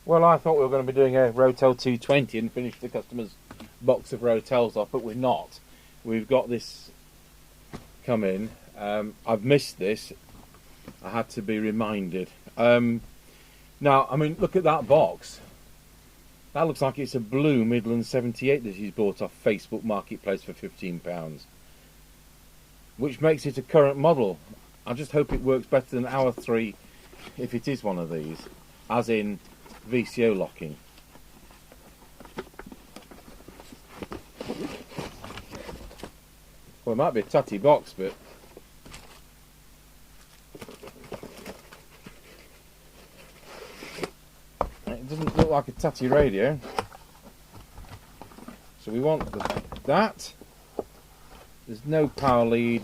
Well, I thought we were going to be doing a Rotel 220 and finish the customer's box of Rotels off, but we're not. We've got this come in. I've missed this. I had to be reminded. Now, I mean, look at that box. That looks like it's a blue Midland 78 that he's bought off Facebook Marketplace for £15, which makes it a current model. I just hope it works better than our 3 if it is one of these, as in VCO locking. Well, it might be a tatty box, but it doesn't look like a tatty radio. So we want that. There's no power lead.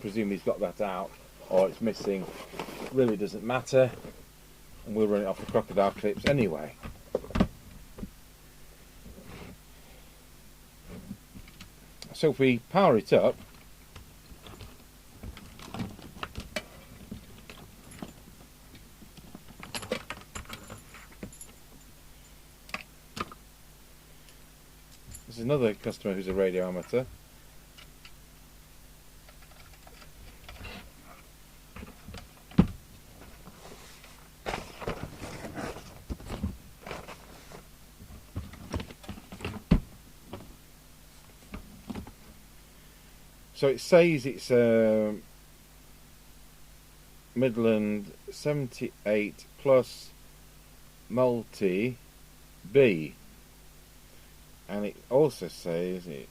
Presume he's got that out, or it's missing. Really doesn't matter. And we'll run it off the crocodile clips anyway. So if we power it up, there's another customer who's a radio amateur. So it says it's a Midland 78 plus multi B, and it also says it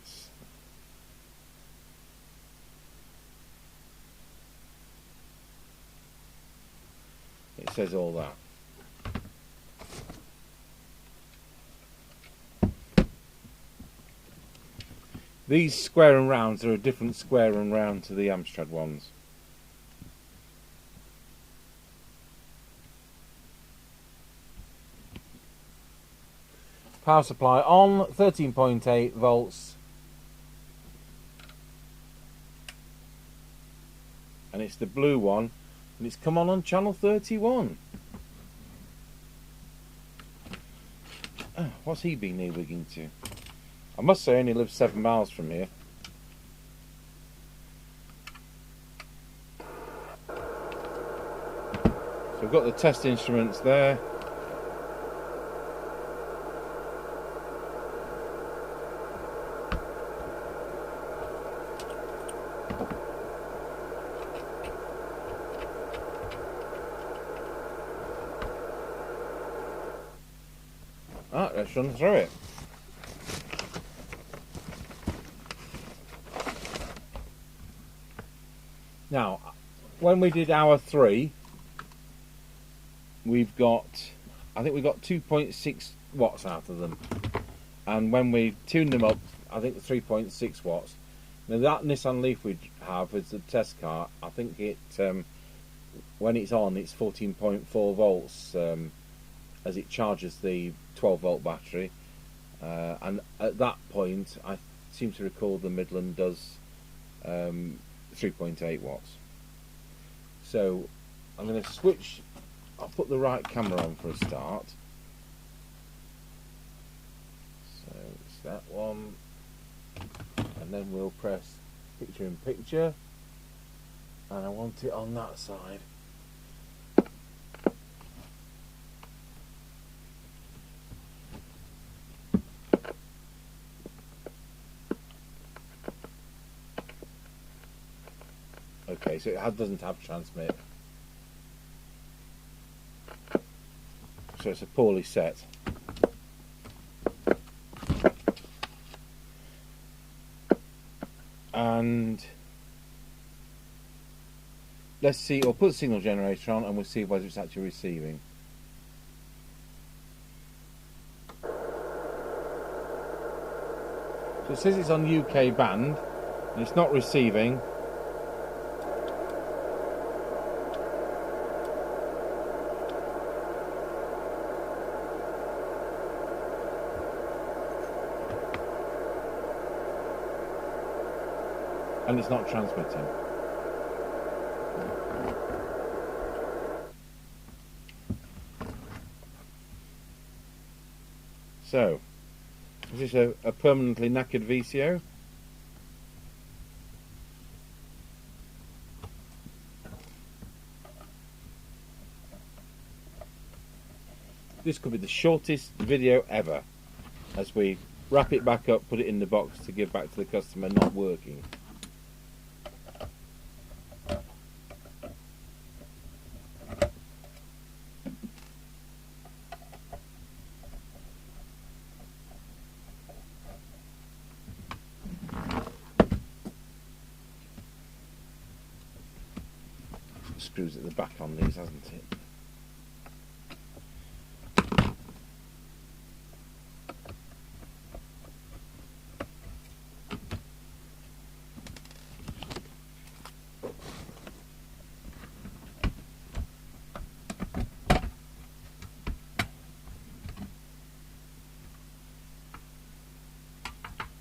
says all that. These square and rounds are a different square and round to the Amstrad ones. Power supply on, 13.8 volts. And it's the blue one, and it's come on channel 31. Oh, what's he been earwigging to? I must say, I only live 7 miles from here. So we've got the test instruments there. Alright, let's run through it. Now, when we did our 3, we've got, I think we got 2.6 watts out of them. And when we tuned them up, I think 3.6 watts. Now that Nissan Leaf we have as the test car, I think it, when it's on, it's 14.4 volts as it charges the 12 volt battery. And at that point, I seem to recall the Midland does 3.8 watts. So I'm going to switch. I'll put the right camera on for a start. So it's that one, and then we'll press picture in picture, and I want it on that side. Okay, so it doesn't have transmit. So it's a poorly set. And let's see, or put the signal generator on and we'll see whether it's actually receiving. So it says it's on UK band and it's not receiving. And it's not transmitting. So, is this a permanently knackered VCO? This could be the shortest video ever, as we wrap it back up, put it in the box to give back to the customer, not working. Screws at the back on these, hasn't it?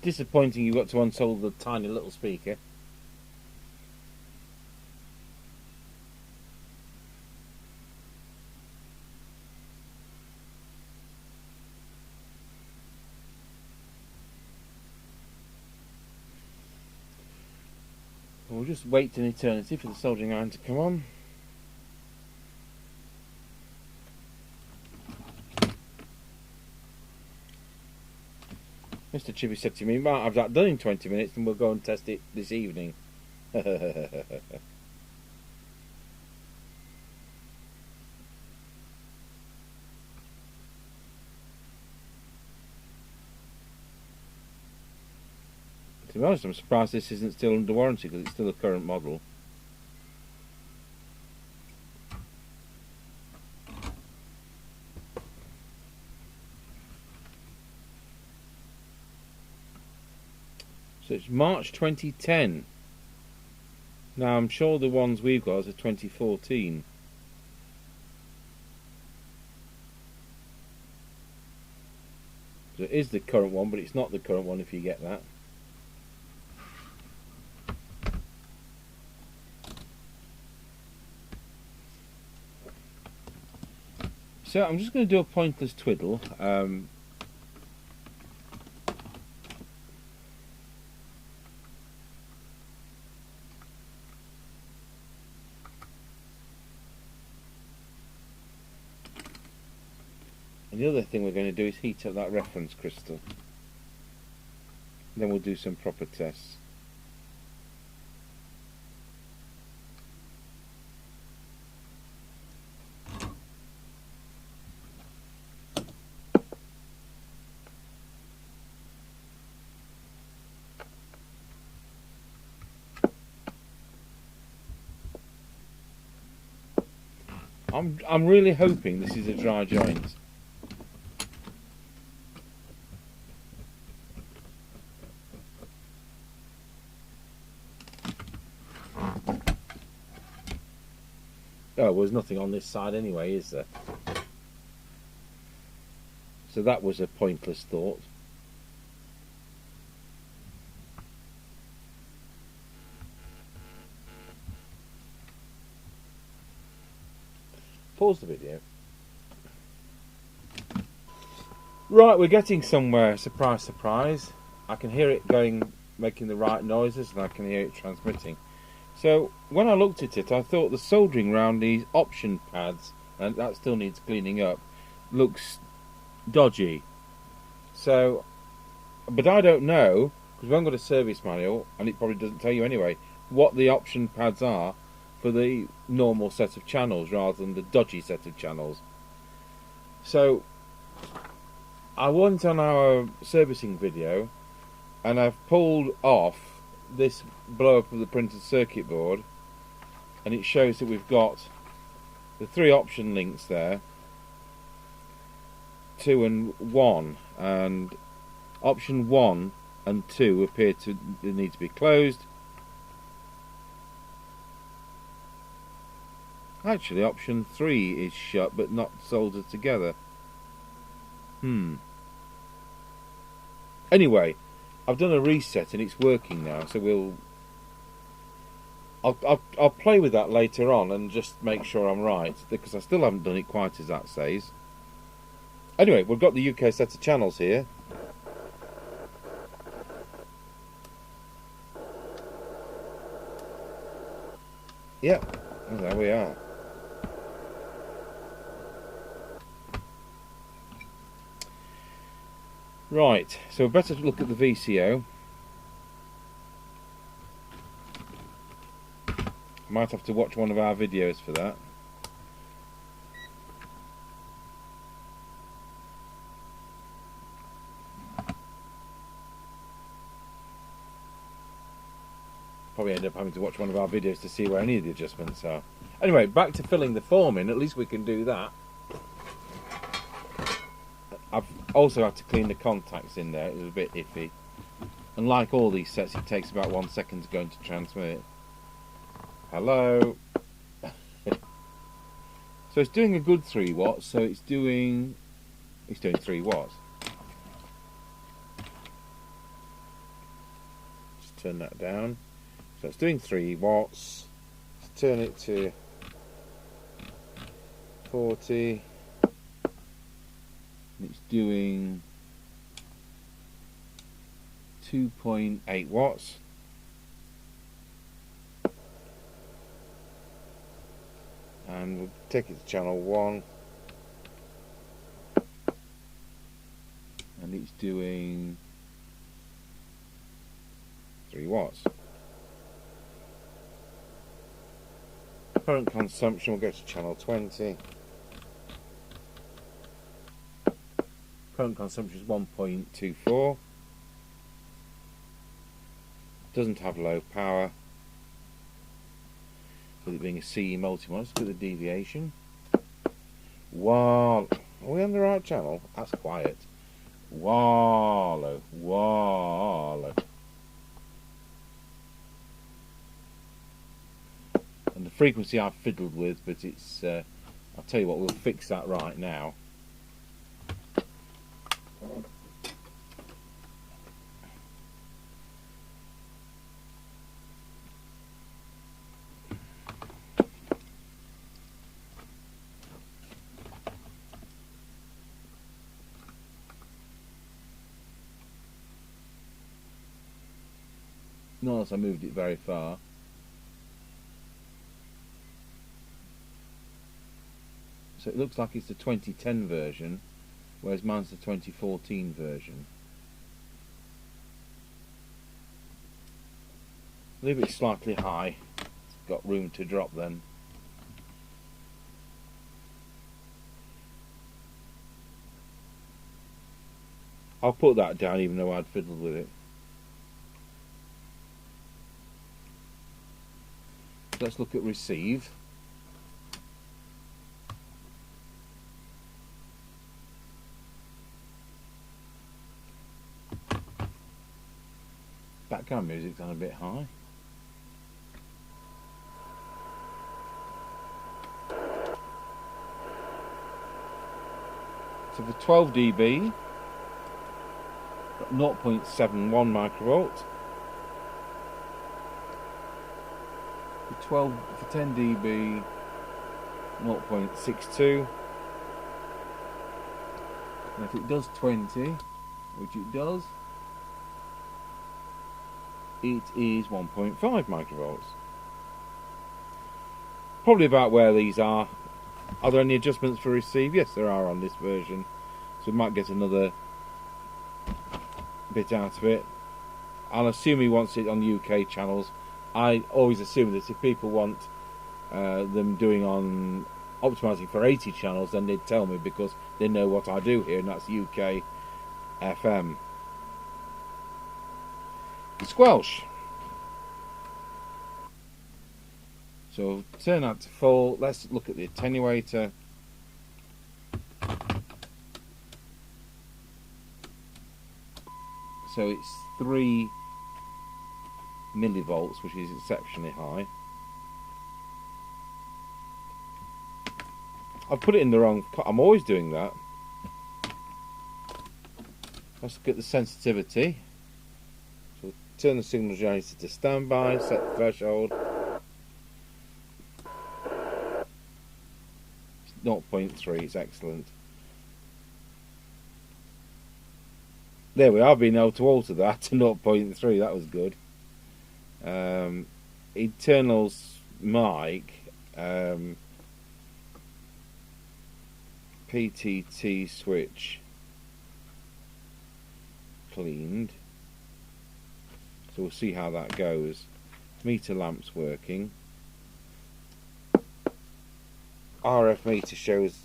Disappointing you've got to unsolder the tiny little speaker. We'll just wait an eternity for the soldering iron to come on. Mr. Chippy said to me, "Might have that done in 20 minutes and we'll go and test it this evening." To be honest, I'm surprised this isn't still under warranty because it's still a current model. So it's March 2010. Now I'm sure the ones we've got are 2014. So it is the current one, but it's not the current one if you get that. So I'm just going to do a pointless twiddle. And the other thing we're going to do is heat up that reference crystal. Then we'll do some proper tests. I'm really hoping this is a dry joint. Oh, well, there's nothing on this side anyway, is there? So that was a pointless thought. Pause the video. Right, we're getting somewhere. Surprise, surprise. I can hear it going, making the right noises, and I can hear it transmitting. So when I looked at it, I thought the soldering around these option pads, and that still needs cleaning up, looks dodgy. So, but I don't know, because we haven't got a service manual, and it probably doesn't tell you anyway, what the option pads are for the normal set of channels rather than the dodgy set of channels. So I went on our servicing video and I've pulled off this blow up of the printed circuit board, and it shows that we've got the 3 option links there, 2 and 1, and option 1 and 2 appear to need to be closed. Actually, option 3 is shut but not soldered together. Anyway, I've done a reset and it's working now, so I'll play with that later on and just make sure I'm right, because I still haven't done it quite as that says. Anyway, we've got the UK set of channels here. Yep, and there we are. Right, so we better look at the VCO. Might have to watch one of our videos for that. Probably end up having to watch one of our videos to see where any of the adjustments are. Anyway, back to filling the form in. At least we can do that. I've also had to clean the contacts in there. It was a bit iffy. And like all these sets, it takes about 1 second to go into transmit. Hello. So it's doing a good 3 watts. So it's doing 3 watts. Just turn that down. So it's doing 3 watts. Let's turn it to 40. And it's doing 2.8 watts. And we'll take it to channel 1. And it's doing 3 watts. Current consumption, we'll go to channel 20. Current consumption is 1.24. Doesn't have low power. With it being a CE multi-mod, let's look at the deviation. Wow, are we on the right channel? That's quiet. Wallow, wallow. And the frequency I've fiddled with, but it's, I'll tell you what, we'll fix that right now. Notice I moved it very far. So it looks like it's the 2010 version, whereas mine's the 2014 version. Leave it slightly high. It's got room to drop then. I'll put that down even though I'd fiddled with it. Let's look at receive. Background music's on a bit high. So for 12 dB, got 0.71 microvolt. For 10 dB, 0.62. And if it does 20, which it does, it is 1.5 microvolts. Probably about where these are. Are there any adjustments for receive? Yes, there are on this version. So we might get another bit out of it. I'll assume he wants it on UK channels. I always assume that if people want them doing on optimizing for 80 channels, then they'd tell me because they know what I do here, and that's UK FM. Squelch. So turn that to full. Let's look at the attenuator. So it's 3 millivolts, which is exceptionally high. I've put it in the wrong. I'm always doing that. Let's look at the sensitivity. So turn the signal generator to standby, set the threshold. 0.3 is excellent. There we are, being able to alter that to 0.3. That was good. Internals mic, PTT switch cleaned. So we'll see how that goes. Meter lamps working. RF meter shows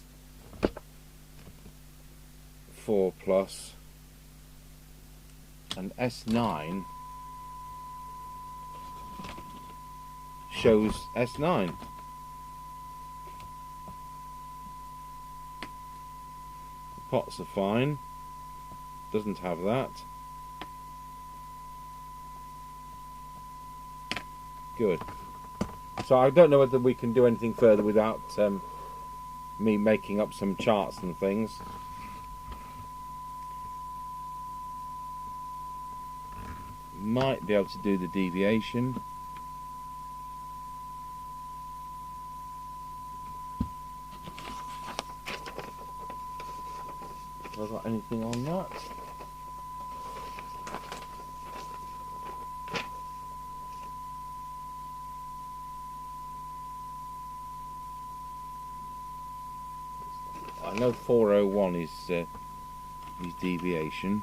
4 plus, and S9 shows S9. The pots are fine, doesn't have that. Good. So I don't know whether we can do anything further without me making up some charts and things. Might be able to do the deviation. Have I got anything on that? I know 401 is deviation.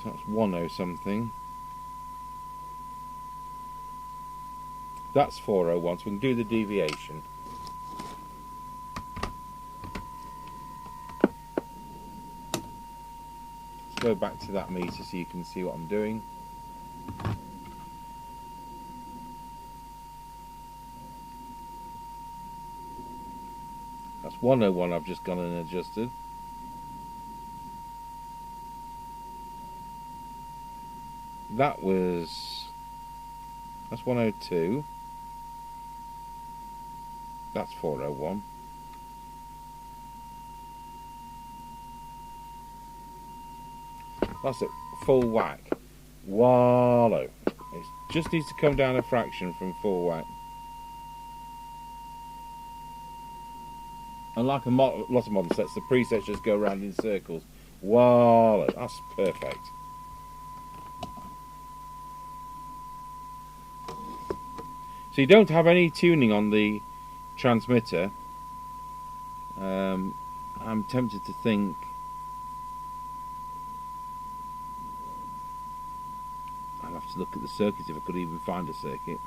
So that's 10 something. That's 401, so we can do the deviation. Go back to that meter so you can see what I'm doing. That's 101 I've just gone and adjusted. That's 102. That's 401. That's it, full whack. Wallow. It just needs to come down a fraction from full whack. Unlike a lot of modern sets, the presets just go around in circles. Wallow. That's perfect. So you don't have any tuning on the transmitter. I'm tempted to think I'll have to look at the circuit if I could even find a circuit.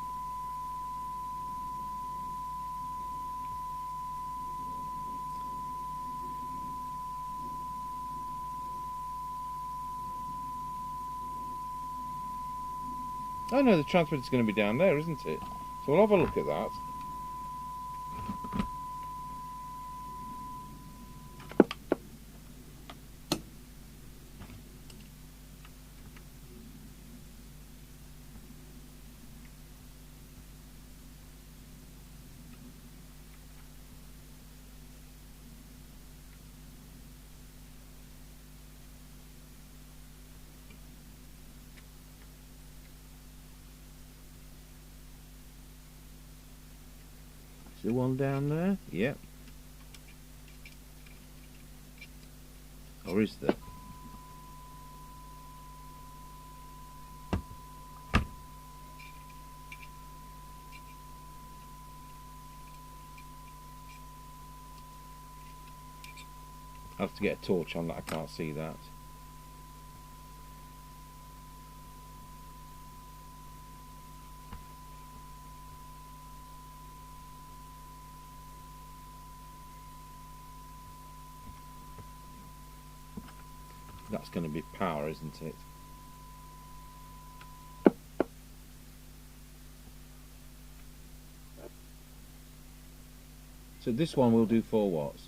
Oh no, the transmitter's going to be down there, isn't it? So we'll have a look at that. Is there one down there? Yep. Or is there? I have to get a torch on that, I can't see that. That's going to be power, isn't it? So this one will do 4 watts.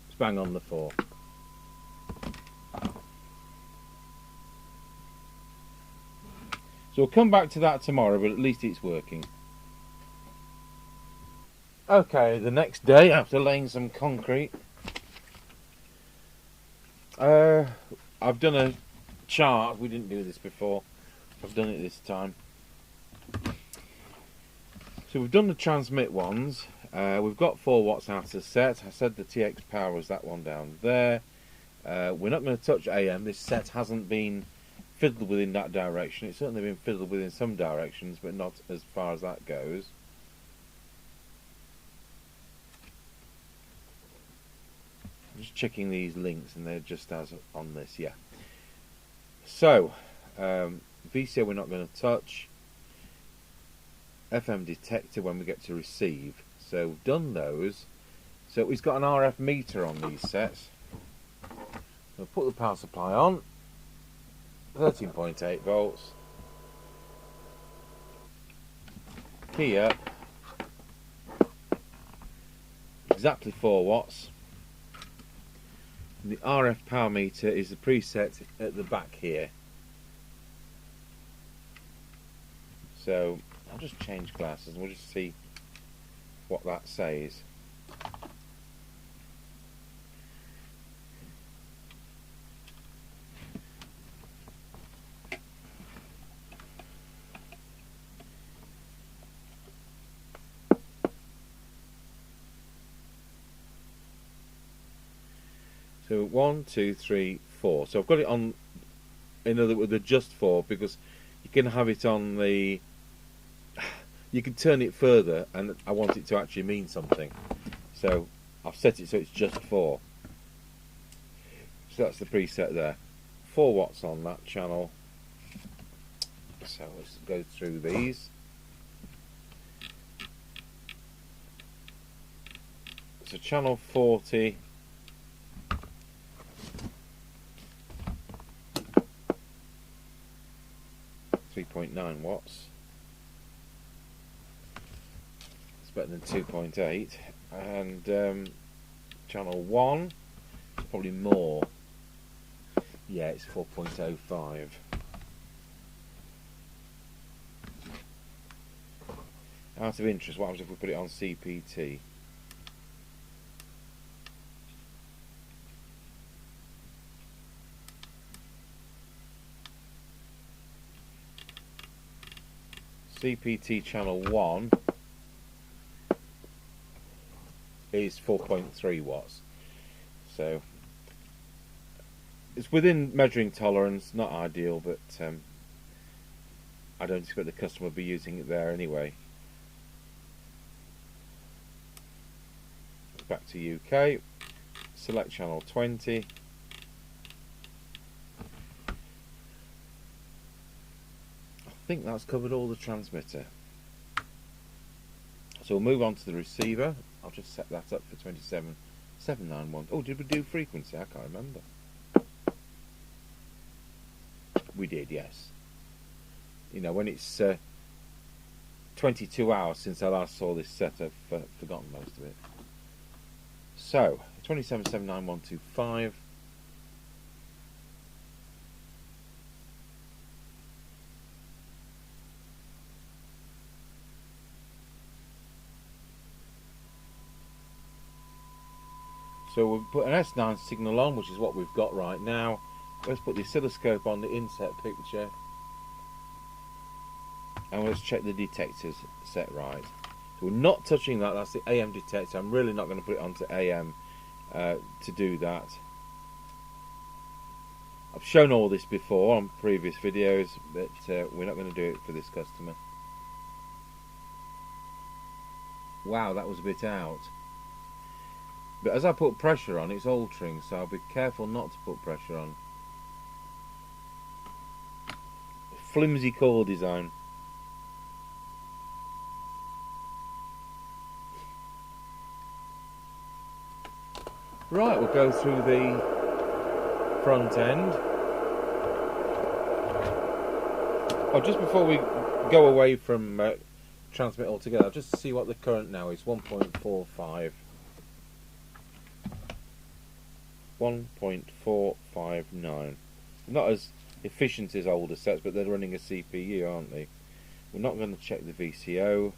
It's bang on the 4. So we'll come back to that tomorrow, but at least it's working. Okay, the next day after laying some concrete, I've done chart. We didn't do this before. I've done it this time. So we've done the transmit ones. We've got 4 watts out of the set. I said the TX power was that one down there. We're not going to touch AM. This set hasn't been fiddled with in that direction. It's certainly been fiddled with in some directions, but not as far as that goes. I'm just checking these links, and they're just as on this, yeah. So, VCO we're not going to touch. FM detector when we get to receive. So we've done those. So we've got an RF meter on these sets. We'll put the power supply on. 13.8 volts. Key up. Exactly 4 watts. And the RF power meter is the preset at the back here. So I'll just change glasses and we'll just see what that says. So 1, 2, 3, 4. So I've got it on, in other words, the just 4, because you can have it on the, you can turn it further, and I want it to actually mean something. So I've set it so it's just 4. So that's the preset there. 4 watts on that channel. So let's go through these. So channel 40. 3.9 watts. It's better than 2.8. And channel 1 is probably more. Yeah, it's 4.05. Out of interest, what happens if we put it on CPT? CPT channel 1 is 4.3 watts. So it's within measuring tolerance, not ideal, but I don't expect the customer will be using it there anyway. Back to UK, select channel 20. I think that's covered all the transmitter. So we'll move on to the receiver. I'll just set that up for 27791. Oh, did we do frequency? I can't remember. We did, yes. You know, when it's 22 hours since I last saw this set, I've forgotten most of it. So, 2779125. So we'll put an S9 signal on, which is what we've got right now. Let's put the oscilloscope on the inset picture. And let's check the detectors set right. So we're not touching that, that's the AM detector. I'm really not going to put it onto AM to do that. I've shown all this before on previous videos, but we're not going to do it for this customer. Wow, that was a bit out. But as I put pressure on, it's altering, so I'll be careful not to put pressure on. Flimsy core design. Right, we'll go through the front end. Oh, just before we go away from transmit altogether, just to see what the current now is, 1.45. 1.459. Not as efficient as older sets, but they're running a CPU, aren't they? We're not going to check the VCO.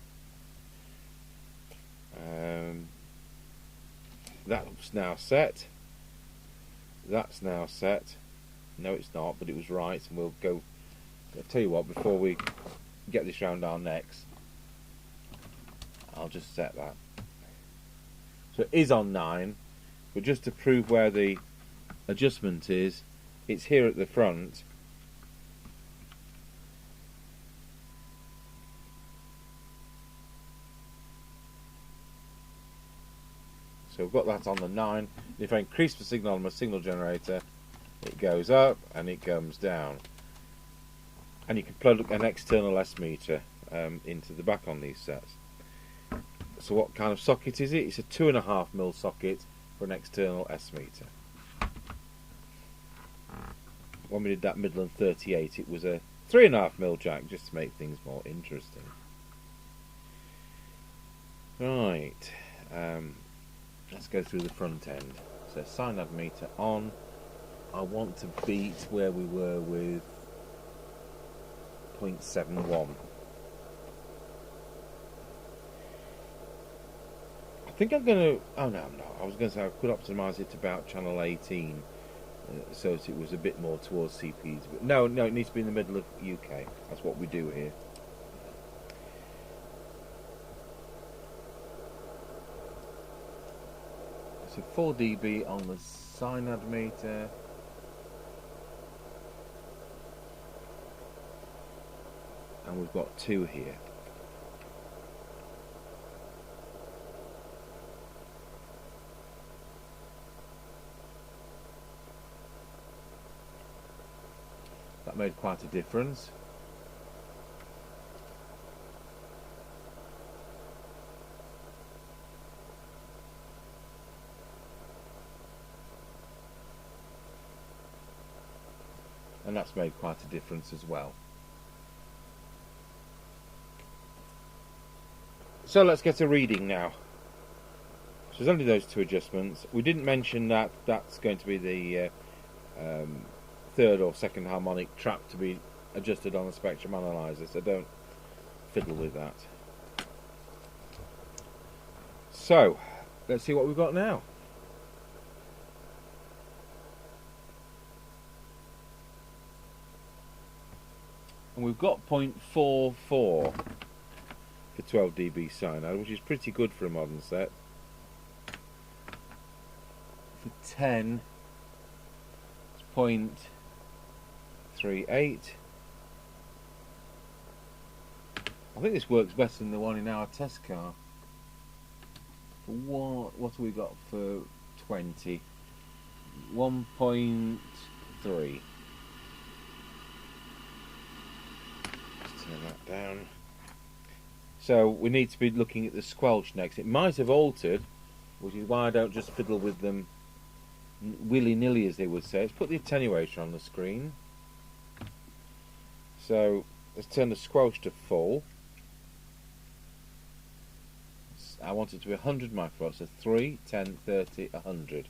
That's now set. That's now set. No, it's not, but it was right, and we'll go. I'll tell you what, before we get this round our necks, I'll just set that. So it is on 9, but just to prove where the adjustment is, it's here at the front. So we've got that on the 9. If I increase the signal on my signal generator, it goes up and it comes down. And you can plug an external S meter into the back on these sets. So what kind of socket is it? It's a 2.5mm socket for an external S meter. When we did that Midland 38, it was a 3.5mm jack, just to make things more interesting. Right, let's go through the front end. So sine nav meter on. I want to beat where we were with 0.71. I think I'm going to... Oh, no, I'm not. I was going to say I could optimise it to about channel 18, so that it was a bit more towards CPs. But no, it needs to be in the middle of UK. That's what we do here. So 4 dB on the sine nav meter. And we've got 2 here. That made quite a difference. And that's made quite a difference as well. So let's get a reading now. So there's only those 2 adjustments. We didn't mention that that's going to be the third or second harmonic trap to be adjusted on the spectrum analyzer, so don't fiddle with that. So let's see what we've got now. And we've got 0.44 for 12 dB cyanide, which is pretty good for a modern set. For 10, it's 0.38. I think this works better than the one in our test car. For what have we got for 20? 1.3. Let's turn that down. So we need to be looking at the squelch next. It might have altered, which is why I don't just fiddle with them willy-nilly, as they would say. Let's put the attenuator on the screen. So let's turn the squelch to full. I want it to be 100 microvolts, so 3, 10, 30, 100.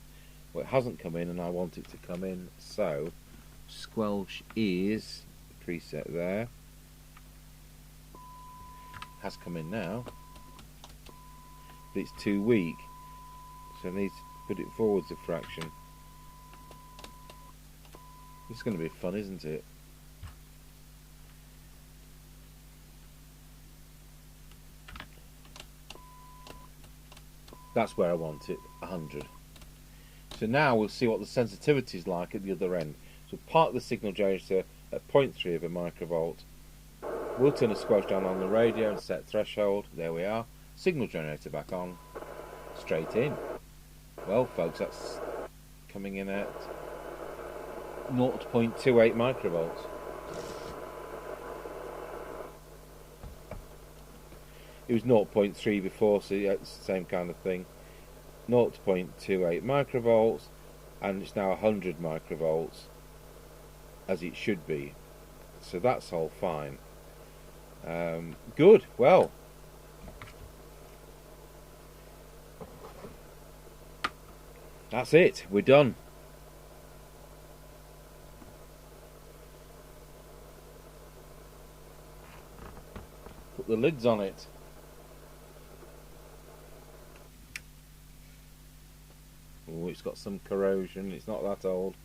Well, it hasn't come in, and I want it to come in, so squelch is the preset there. Has come in now, but it's too weak, so I need to put it forwards a fraction. This is going to be fun, isn't it? That's where I want it, 100. So now we'll see what the sensitivity is like at the other end. So park the signal generator at 0.3 of a microvolt. We'll turn the squelch down on the radio and set threshold. There we are. Signal generator back on. Straight in. Well, folks, that's coming in at 0.28 microvolts. It was 0.3 before, so yeah, it's the same kind of thing. 0.28 microvolts, and it's now 100 microvolts, as it should be. So that's all fine. Good. Well, that's it. We're done. Put the lids on it. Oh, it's got some corrosion. It's not that old.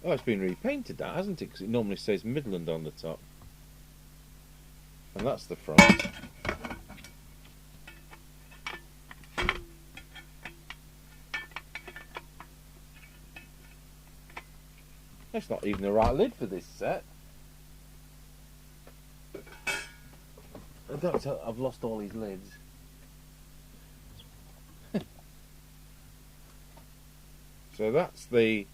Oh, it's been repainted, that, hasn't it? Because it normally says Midland on the top. And that's the front. That's not even the right lid for this set. I've lost all these lids. So that's the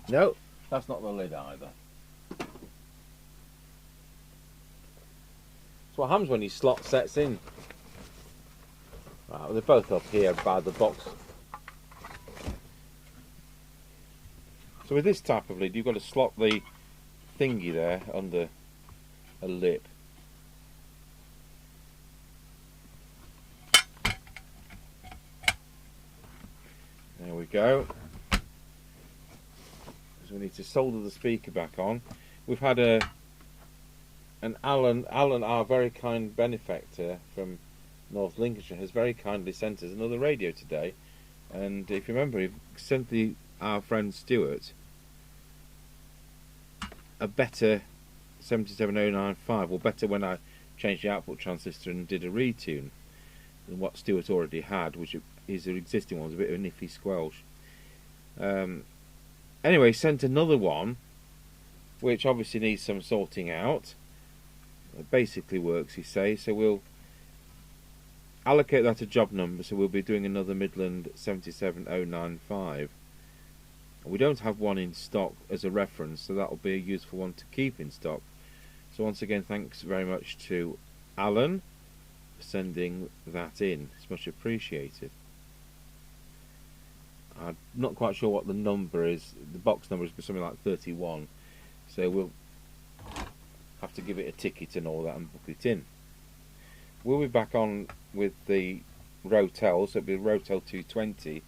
no, that's not the lid either. That's what happens when you slot sets in. Right, well, they're both up here by the box. So with this type of lid, you've got to slot the thingy there under a lip. There we go. So we need to solder the speaker back on. We've had an Alan, our very kind benefactor from North Lincolnshire, has very kindly sent us another radio today. And if you remember, he sent our friend Stuart a better 77095, or better when I changed the output transistor and did a retune than what Stuart already had, which his existing one was a bit of a niffy squelch. Anyway, sent another one which obviously needs some sorting out. It basically works, he says, so we'll allocate that a job number, so we'll be doing another Midland 77095. We don't have one in stock as a reference, so that'll be a useful one to keep in stock. So once again, thanks very much to Alan for sending that in. It's much appreciated. I'm not quite sure what the number is. The box number is something like 31, so we'll have to give it a ticket and all that and book it in. We'll be back on with the Rotel, so it'll be Rotel 220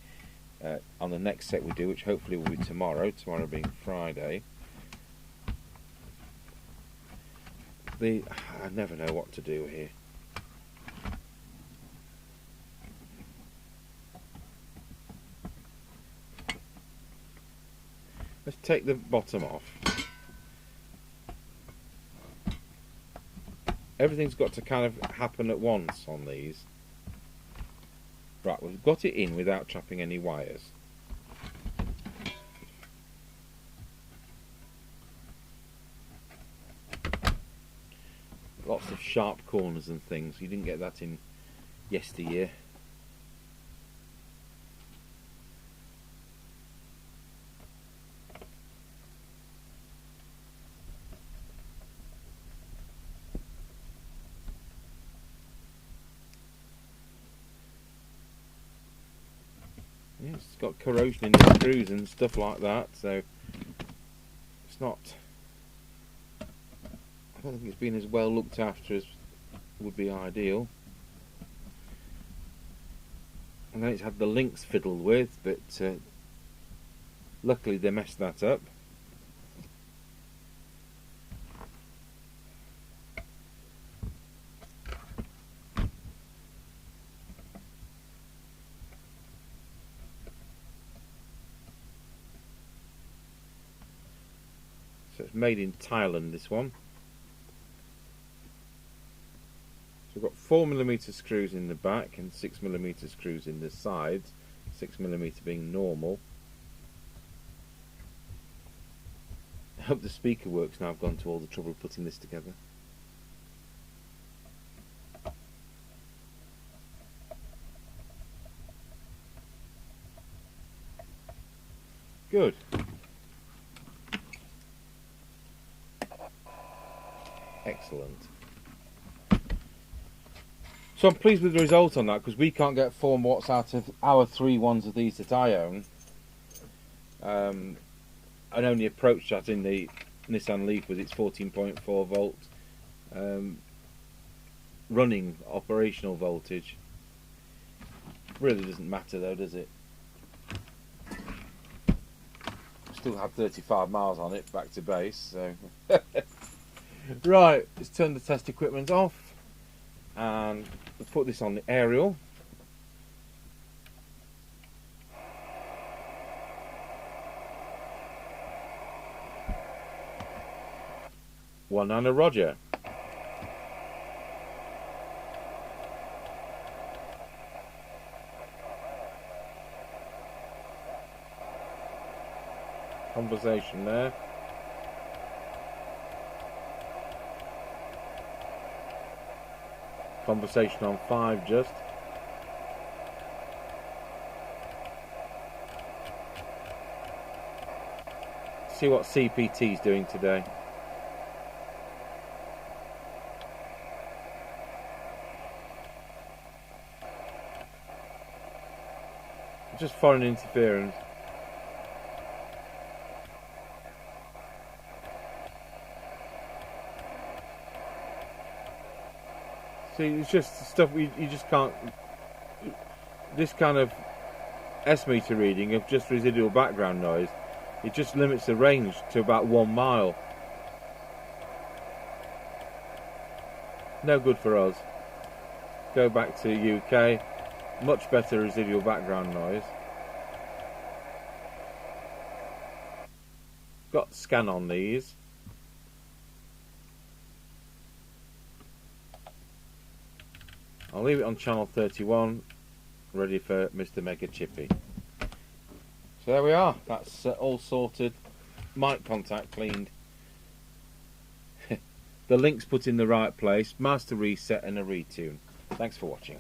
on the next set we do, which hopefully will be tomorrow being Friday. I never know what to do here. Let's take the bottom off. Everything's got to kind of happen at once on these. Right, we've got it in without chopping any wires. Lots of sharp corners and things. You didn't get that in yesteryear. Yeah, it's got corrosion in the screws and stuff like that, so it's not. I don't think it's been as well looked after as would be ideal. And then it's had the links fiddled with, but luckily they messed that up. So it's made in Thailand, this one. So we've got 4mm screws in the back and 6mm screws in the sides, 6mm being normal. I hope the speaker works now. I've gone to all the trouble putting this together. Good. Excellent. So I'm pleased with the result on that, because we can't get 4 watts out of our 3 ones of these that I own. And only approached that in the Nissan Leaf with its 14.4 volt running operational voltage. Really doesn't matter though, does it? Still have 35 miles on it back to base, so right, let's turn the test equipment off and we'll put this on the aerial. One and a Roger. Conversation there. Conversation on 5 just. See what CPT's doing today. Just foreign interference. See, it's just stuff you just can't. This kind of S-meter reading of just residual background noise, it just limits the range to about 1 mile. No good for us. Go back to UK. Much better residual background noise. Got scan on these. I'll leave it on channel 31, ready for Mr. Mega Chippy. So there we are, that's all sorted. Mic contact cleaned. The link's put in the right place, master reset and a retune. Thanks for watching.